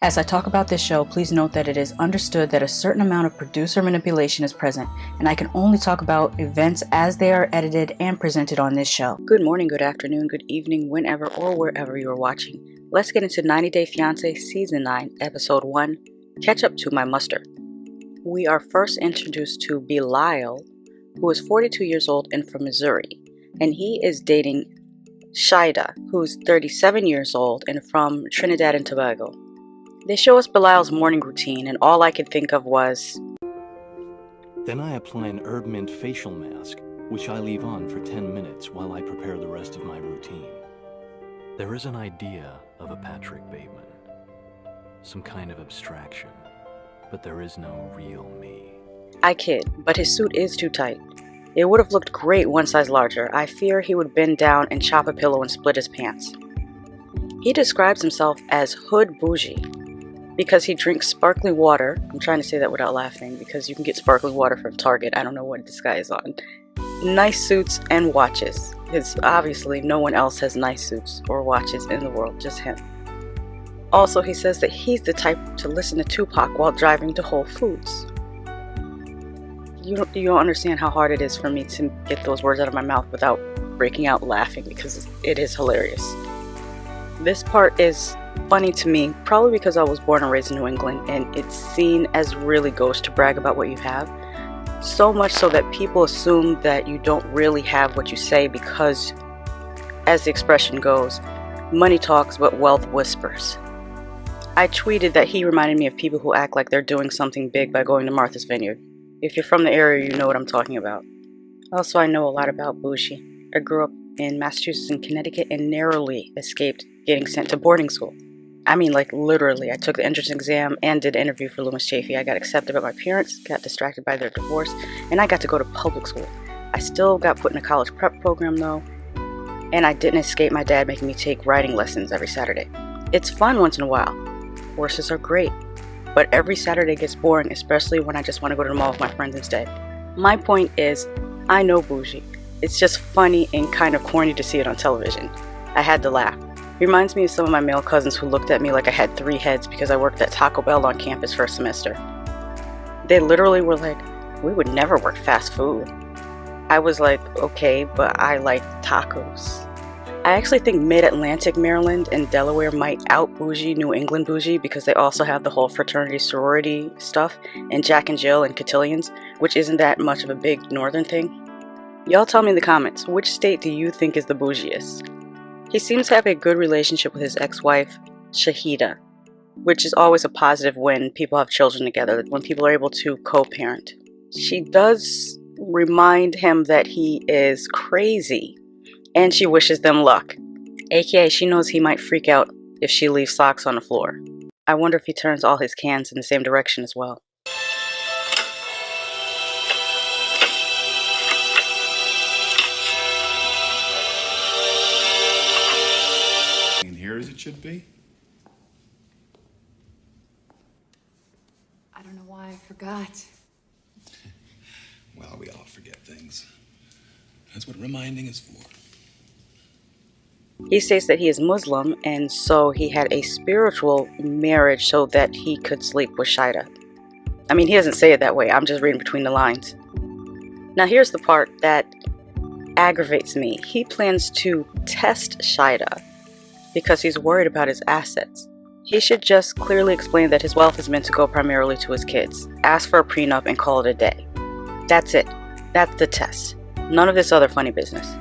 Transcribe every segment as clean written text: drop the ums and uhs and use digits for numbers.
As I talk about this show, please note that it is understood that a certain amount of producer manipulation is present, and I can only talk about events as they are edited and presented on this show. Good morning, good afternoon, good evening, whenever or wherever you are watching. Let's get into 90 Day Fiance Season 9, Episode 1, Ketchup to My Mustard. We are first introduced to Bilal, who is 42 years old and from Missouri, and he is dating Shaeeda, who's 37 years old and from Trinidad and Tobago. They show us Bilal's morning routine, and all I could think of was... Then I apply an herb mint facial mask, which I leave on for 10 minutes while I prepare the rest of my routine. There is an idea of a Patrick Bateman, some kind of abstraction, but there is no real me. I kid, but his suit is too tight. It would have looked great one size larger. I fear he would bend down and chop a pillow and split his pants. He describes himself as hood bougie, because he drinks sparkling water. I'm trying to say that without laughing because you can get sparkling water from Target. I don't know what this guy is on. Nice suits and watches. Because obviously no one else has nice suits or watches in the world, just him. Also, he says that he's the type to listen to Tupac while driving to Whole Foods. You don't understand how hard it is for me to get those words out of my mouth without breaking out laughing because it is hilarious. This part is funny to me, probably because I was born and raised in New England and it's seen as really gauche to brag about what you have. So much so that people assume that you don't really have what you say because, as the expression goes, money talks but wealth whispers. I tweeted that he reminded me of people who act like they're doing something big by going to Martha's Vineyard. If you're from the area, you know what I'm talking about. Also, I know a lot about bougie. I grew up in Massachusetts and Connecticut and narrowly escaped getting sent to boarding school. I mean, like, literally. I took the entrance exam and did an interview for Loomis Chaffee. I got accepted by my parents, got distracted by their divorce, and I got to go to public school. I still got put in a college prep program, though, and I didn't escape my dad making me take writing lessons every Saturday. It's fun once in a while. Courses are great, but every Saturday gets boring, especially when I just want to go to the mall with my friends instead. My point is, I know bougie. It's just funny and kind of corny to see it on television. I had to laugh. Reminds me of some of my male cousins who looked at me like I had 3 heads because I worked at Taco Bell on campus for a semester. They literally were like, we would never work fast food. I was like, okay, but I like tacos. I actually think Mid-Atlantic Maryland and Delaware might out-bougie New England bougie because they also have the whole fraternity sorority stuff and Jack and Jill and cotillions, which isn't that much of a big northern thing. Y'all tell me in the comments, which state do you think is the bougiest? He seems to have a good relationship with his ex-wife, Shaeeda, which is always a positive when people have children together, when people are able to co-parent. She does remind him that he is crazy, and she wishes them luck. AKA, she knows he might freak out if she leaves socks on the floor. I wonder if he turns all his cans in the same direction as well. As it should be. I don't know why I forgot. Well, we all forget things. That's what reminding is for. He states that he is Muslim and so he had a spiritual marriage so that he could sleep with Shaeeda. I mean, he doesn't say it that way. I'm just reading between the lines. Now here's the part that aggravates me. He plans to test Shaeeda because he's worried about his assets. He should just clearly explain that his wealth is meant to go primarily to his kids, ask for a prenup, and call it a day. That's it. That's the test. None of this other funny business.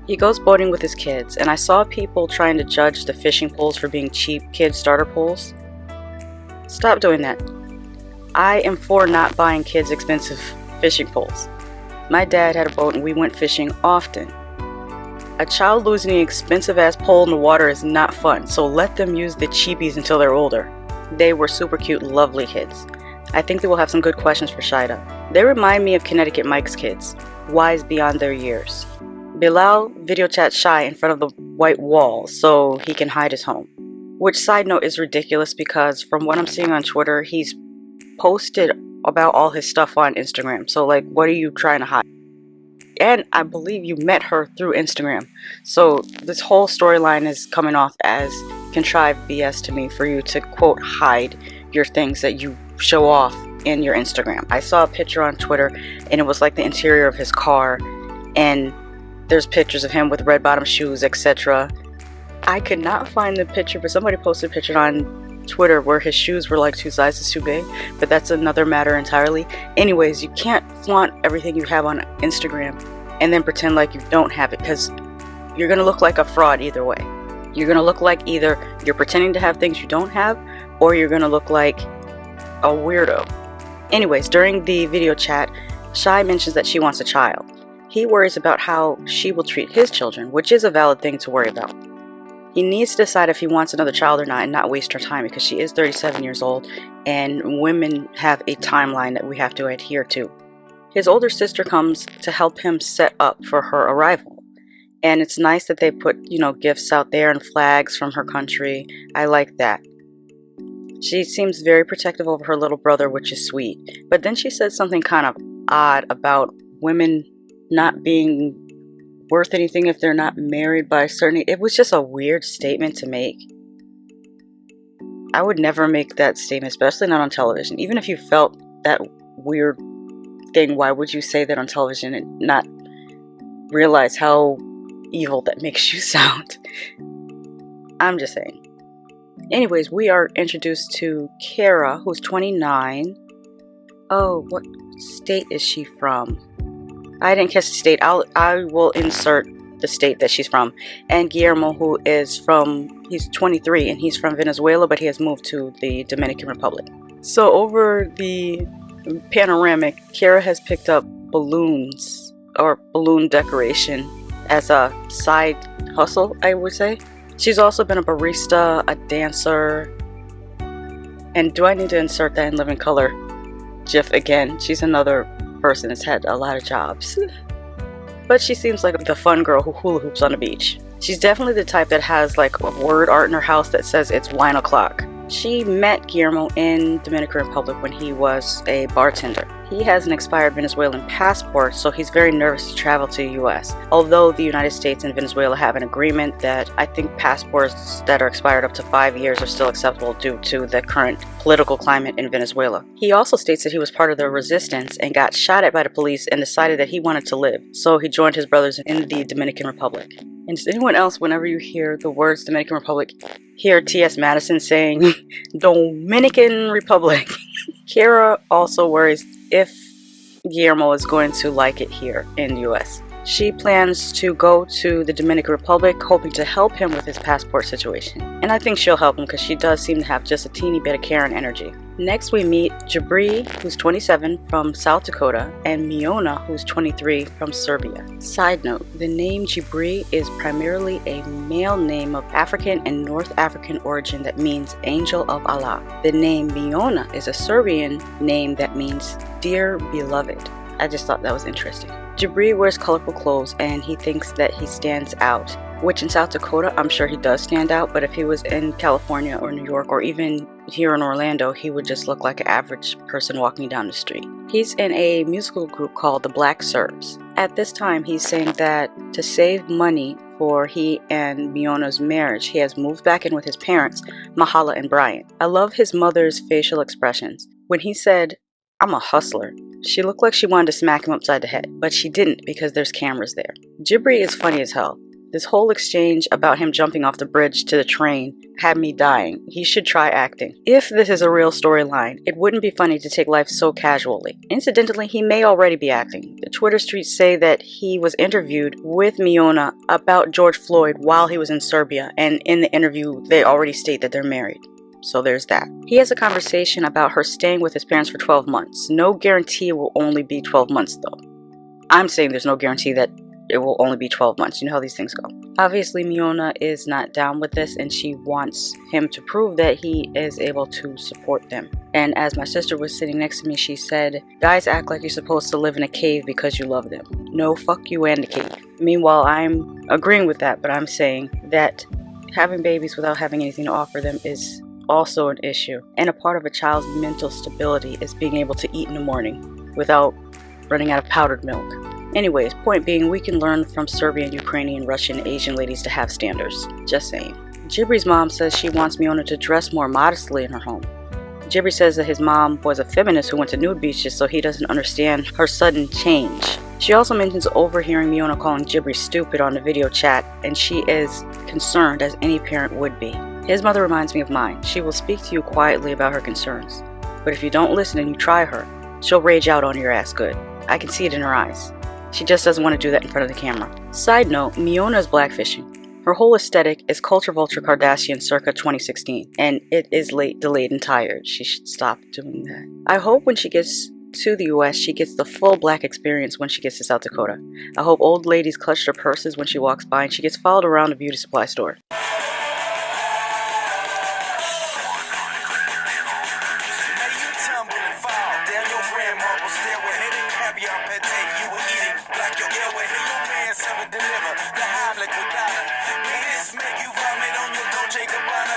He goes boating with his kids, and I saw people trying to judge the fishing poles for being cheap kid starter poles. Stop doing that. I am for not buying kids expensive fishing poles. My dad had a boat and we went fishing often. A child losing an expensive ass pole in the water is not fun, so let them use the cheapies until they're older. They were super cute, lovely kids. I think they will have some good questions for Shaeeda. They remind me of Connecticut Mike's kids, wise beyond their years. Bilal video chats Shy in front of the white wall so he can hide his home. Which, side note, is ridiculous because from what I'm seeing on Twitter, he's posted about all his stuff on Instagram. So like, what are you trying to hide? And I believe you met her through Instagram. So this whole storyline is coming off as contrived BS to me for you to, quote, hide your things that you show off in your Instagram. I saw a picture on Twitter and it was like the interior of his car, and there's pictures of him with red bottom shoes, etc. I could not find the picture, but somebody posted a picture on Twitter where his shoes were like 2 sizes too big, but that's another matter entirely. Anyways, you can't flaunt everything you have on Instagram and then pretend like you don't have it, because you're gonna look like a fraud either way. You're gonna look like either you're pretending to have things you don't have, or you're gonna look like a weirdo. Anyways, during the video chat, Shy mentions that she wants a child. He worries about how she will treat his children, which is a valid thing to worry about. He needs to decide if he wants another child or not and not waste her time, because she is 37 years old and women have a timeline that we have to adhere to. His older sister comes to help him set up for her arrival. And it's nice that they put, gifts out there and flags from her country. I like that. She seems very protective over her little brother, which is sweet. But then she said something kind of odd about women not being worth anything if they're not married by a certain... It was just a weird statement to make. I would never make that statement, especially not on television. Even if you felt that weird thing, why would you say that on television and not realize how evil that makes you sound? I'm just saying. Anyways, we are introduced to Kara, who's 29. Oh, what state is she from? I didn't catch the state. I will insert the state that she's from. And Guillermo, who is he's 23 and he's from Venezuela, but he has moved to the Dominican Republic. So over the panoramic, Kara has picked up balloons or balloon decoration as a side hustle, I would say. She's also been a barista, a dancer, and do I need to insert that in living color GIF again? She's another person that's had a lot of jobs. But she seems like the fun girl who hula hoops on the beach. She's definitely the type that has like a word art in her house that says it's wine o'clock. She met Guillermo in Dominican Republic when he was a bartender. He has an expired Venezuelan passport, so he's very nervous to travel to the US. Although the United States and Venezuela have an agreement that I think passports that are expired up to 5 years are still acceptable due to the current political climate in Venezuela. He also states that he was part of the resistance and got shot at by the police and decided that he wanted to live. So he joined his brothers in the Dominican Republic. And does anyone else, whenever you hear the words Dominican Republic, hear T.S. Madison saying Dominican Republic? Kara also worries if Guillermo is going to like it here in the US. She plans to go to the Dominican Republic, hoping to help him with his passport situation. And I think she'll help him because she does seem to have just a teeny bit of Karen energy. Next we meet Jibri, who's 27 from South Dakota, and Miona, who's 23 from Serbia. Side note, the name Jibri is primarily a male name of African and North African origin that means angel of Allah. The name Miona is a Serbian name that means dear beloved. I just thought that was interesting. Jibri wears colorful clothes and he thinks that he stands out, which in South Dakota I'm sure he does stand out, but if he was in California or New York or even here in Orlando, he would just look like an average person walking down the street. He's in a musical group called the Black Serbs. At this time he's saying that to save money for he and Miona's marriage, he has moved back in with his parents, Mahala and Brian. I love his mother's facial expressions. When he said, "I'm a hustler," she looked like she wanted to smack him upside the head, but she didn't because there's cameras there. Jibri is funny as hell. This whole exchange about him jumping off the bridge to the train had me dying. He should try acting. If this is a real storyline, it wouldn't be funny to take life so casually. Incidentally, he may already be acting. The Twitter streets say that he was interviewed with Miona about George Floyd while he was in Serbia, and in the interview they already state that they're married. So there's that. He has a conversation about her staying with his parents for 12 months. No guarantee it will only be 12 months though. I'm saying there's no guarantee that it will only be 12 months. You know how these things go. Obviously, Miona is not down with this and she wants him to prove that he is able to support them. And as my sister was sitting next to me, she said, "Guys act like you're supposed to live in a cave because you love them. No, fuck you and the cave." Meanwhile, I'm agreeing with that, but I'm saying that having babies without having anything to offer them is also an issue. And a part of a child's mental stability is being able to eat in the morning without running out of powdered milk. Anyways, point being, we can learn from Serbian, Ukrainian, Russian, Asian ladies to have standards. Just saying. Jibri's mom says she wants Miona to dress more modestly in her home. Jibri says that his mom was a feminist who went to nude beaches, so he doesn't understand her sudden change. She also mentions overhearing Miona calling Jibri stupid on the video chat, and she is concerned as any parent would be. His mother reminds me of mine. She will speak to you quietly about her concerns, but if you don't listen and you try her, she'll rage out on your ass good. I can see it in her eyes. She just doesn't want to do that in front of the camera. Side note, Miona is blackfishing. Her whole aesthetic is Culture Vulture Kardashian circa 2016, and it is late, delayed, and tired. She should stop doing that. I hope when she gets to the US, she gets the full black experience when she gets to South Dakota. I hope old ladies clutch their purses when she walks by and she gets followed around a beauty supply store.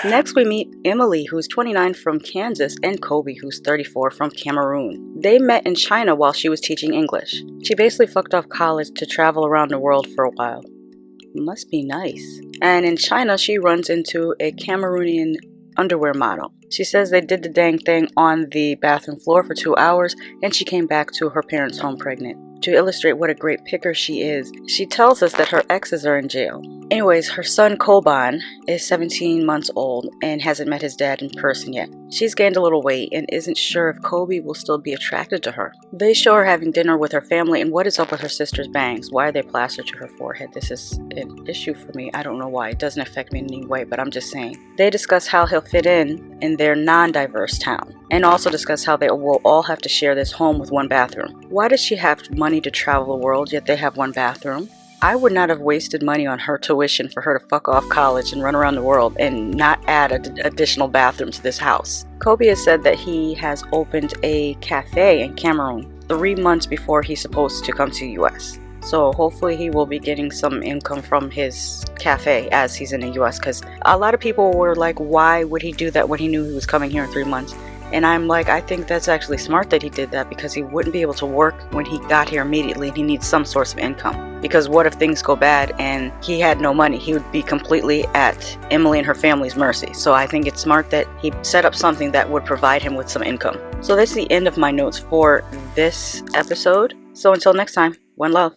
Next we meet Emily, who's 29 from Kansas, and Kobe, who's 34 from Cameroon. They met in China while she was teaching English. She basically fucked off college to travel around the world for a while. Must be nice. And in China, she runs into a Cameroonian underwear model. She says they did the dang thing on the bathroom floor for 2 hours, and she came back to her parents' home pregnant. To illustrate what a great picker she is, she tells us that her exes are in jail. Anyways, her son Koban is 17 months old and hasn't met his dad in person yet. She's gained a little weight and isn't sure if Kobe will still be attracted to her. They show her having dinner with her family, and what is up with her sister's bangs? Why are they plastered to her forehead? This is an issue for me. I don't know why. It doesn't affect me in any way, but I'm just saying. They discuss how he'll fit in their non-diverse town, and also discuss how they will all have to share this home with one bathroom. Why does she have money to travel the world, yet they have one bathroom? I would not have wasted money on her tuition for her to fuck off college and run around the world and not add an additional bathroom to this house. Kobe has said that he has opened a cafe in Cameroon 3 months before he's supposed to come to the US. So hopefully he will be getting some income from his cafe as he's in the US, because a lot of people were like, why would he do that when he knew he was coming here in 3 months? And I'm like, I think that's actually smart that he did that, because he wouldn't be able to work when he got here immediately, and he needs some source of income. Because what if things go bad and he had no money? He would be completely at Emily and her family's mercy. So I think it's smart that he set up something that would provide him with some income. So that's the end of my notes for this episode. So until next time, one love.